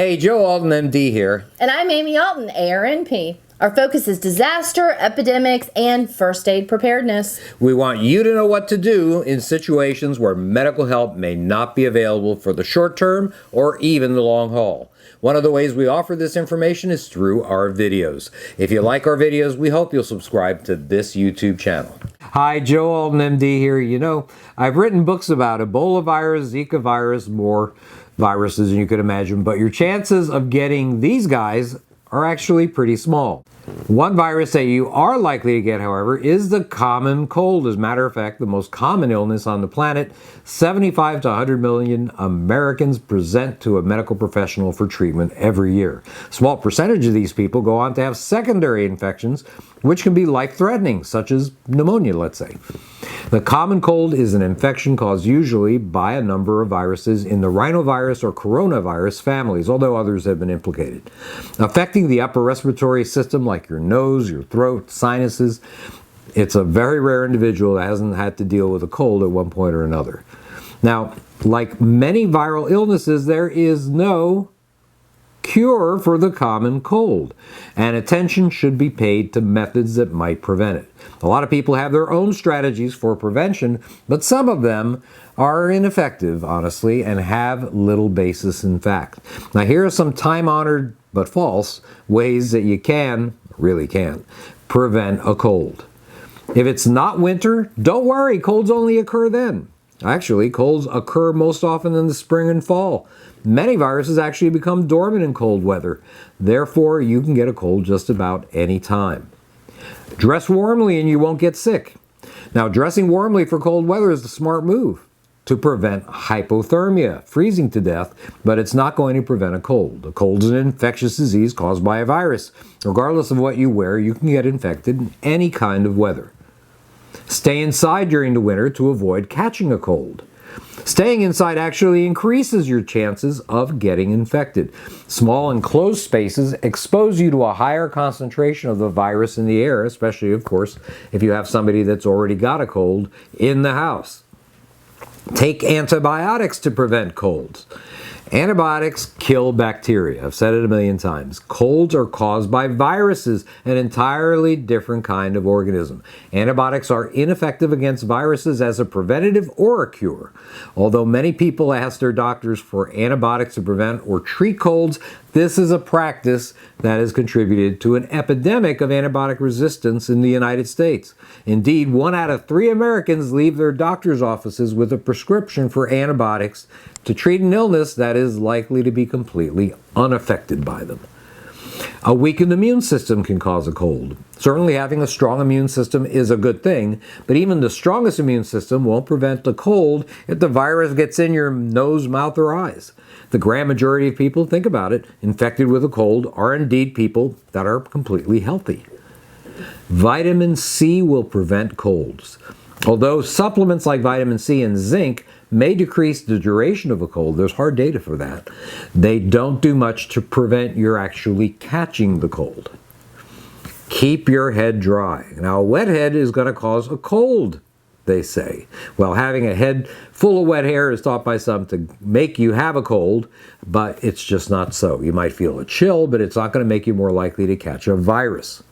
Hey, Joe Alton, MD here. And I'm Amy Alton, ARNP. Our focus is disaster, epidemics, and first aid preparedness. We want you to know what to do in situations where medical help may not be available for the short term or even the long haul. One of the ways we offer this information is through our videos. If you like our videos, we hope you'll subscribe to this YouTube channel. Hi, Joe Alton, MD here. You know, I've written books about Ebola virus, Zika virus, more viruses than you could imagine, but your chances of getting these guys are actually pretty small. One virus that you are likely to get, however, is the common cold. As a matter of fact, the most common illness on the planet. 75 to 100 million Americans present to a medical professional for treatment every year. A small percentage of these people go on to have secondary infections, which can be life-threatening, such as pneumonia, let's say. The common cold is an infection caused usually by a number of viruses in the rhinovirus or coronavirus families, although others have been implicated. Affecting the upper respiratory system like your nose, your throat, sinuses, it's a very rare individual that hasn't had to deal with a cold at one point or another. Now, like many viral illnesses, there is no cure for the common cold, and attention should be paid to methods that might prevent it. A lot of people have their own strategies for prevention, but some of them are ineffective, honestly, and have little basis in fact. Now, here are some time-honored but false ways that you really can, prevent a cold. If it's not winter, don't worry, colds only occur then. Actually, colds occur most often in the spring and fall. Many viruses actually become dormant in cold weather. Therefore, you can get a cold just about any time. Dress warmly and you won't get sick. Now, dressing warmly for cold weather is the smart move to prevent hypothermia, freezing to death, but it's not going to prevent a cold. A cold is an infectious disease caused by a virus. Regardless of what you wear, you can get infected in any kind of weather. Stay inside during the winter to avoid catching a cold. Staying inside actually increases your chances of getting infected. Small enclosed spaces expose you to a higher concentration of the virus in the air, especially, of course, if you have somebody that's already got a cold in the house. Take antibiotics to prevent colds. Antibiotics kill bacteria. I've said it a million times. Colds are caused by viruses, an entirely different kind of organism. Antibiotics are ineffective against viruses as a preventative or a cure. Although many people ask their doctors for antibiotics to prevent or treat colds, this is a practice that has contributed to an epidemic of antibiotic resistance in the United States. Indeed, 1 out of 3 Americans leave their doctor's offices with a prescription for antibiotics to treat an illness that is likely to be completely unaffected by them. A weakened immune system can cause a cold. Certainly having a strong immune system is a good thing, but even the strongest immune system won't prevent the cold if the virus gets in your nose, mouth, or eyes. The grand majority of people, think about it, infected with a cold are indeed people that are completely healthy. Vitamin C will prevent colds. Although supplements like vitamin C and zinc may decrease the duration of a cold, there's hard data for that, they don't do much to prevent your actually catching the cold. Keep your head dry. Now, a wet head is going to cause a cold, they say. Well, having a head full of wet hair is thought by some to make you have a cold, but it's just not so. You might feel a chill, but it's not going to make you more likely to catch a virus.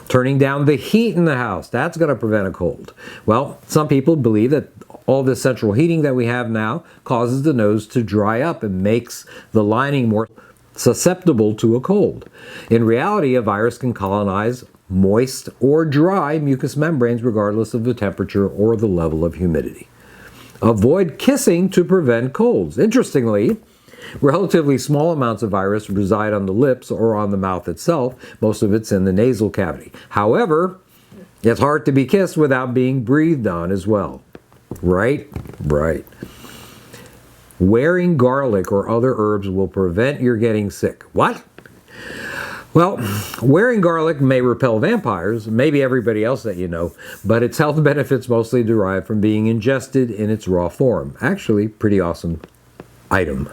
Turning down the heat in the house, that's going to prevent a cold. Well, some people believe that all this central heating that we have now causes the nose to dry up and makes the lining more susceptible to a cold. In reality, a virus can colonize moist or dry mucous membranes regardless of the temperature or the level of humidity. Avoid kissing to prevent colds. Interestingly, relatively small amounts of virus reside on the lips or on the mouth itself. Most of it's in the nasal cavity. However, it's hard to be kissed without being breathed on as well. Right? Right. Wearing garlic or other herbs will prevent your getting sick. What? Well, wearing garlic may repel vampires, maybe everybody else that you know, but its health benefits mostly derive from being ingested in its raw form. Actually, pretty awesome item.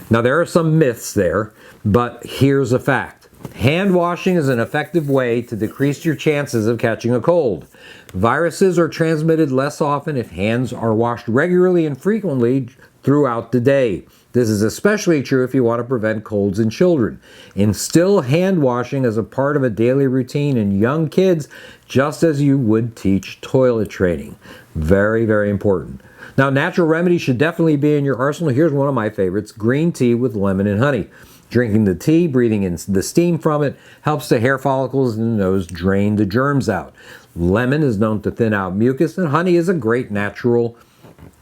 Now, there are some myths there, but here's a fact. Hand washing is an effective way to decrease your chances of catching a cold. Viruses are transmitted less often if hands are washed regularly and frequently throughout the day. This is especially true if you want to prevent colds in children. Instill hand washing as a part of a daily routine in young kids, just as you would teach toilet training. Very, very important. Now, natural remedies should definitely be in your arsenal. Here's one of my favorites: green tea with lemon and honey. Drinking the tea, breathing in the steam from it, helps the hair follicles in the nose drain the germs out. Lemon is known to thin out mucus, and honey is a great natural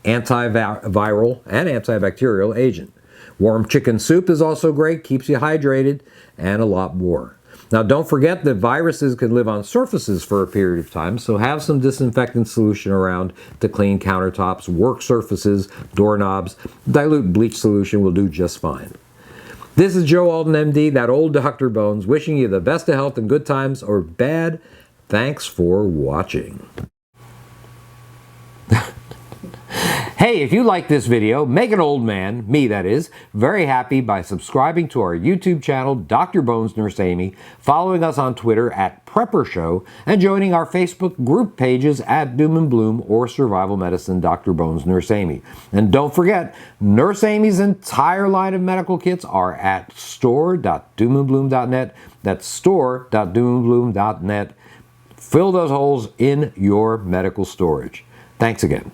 antiviral and antibacterial agent. Warm chicken soup is also great, keeps you hydrated, and a lot more. Now, don't forget that viruses can live on surfaces for a period of time, so have some disinfectant solution around to clean countertops, work surfaces, doorknobs. Dilute bleach solution will do just fine. This is Joe Alton, MD, that old Dr. Bones, wishing you the best of health in good times or bad. Thanks for watching. Hey, if you like this video, make an old man, me that is, very happy by subscribing to our YouTube channel, Dr. Bones Nurse Amy, following us on Twitter at Prepper Show, and joining our Facebook group pages at Doom and Bloom or Survival Medicine Dr. Bones Nurse Amy. And don't forget, Nurse Amy's entire line of medical kits are at store.doomandbloom.net. That's store.doomandbloom.net. Fill those holes in your medical storage. Thanks again.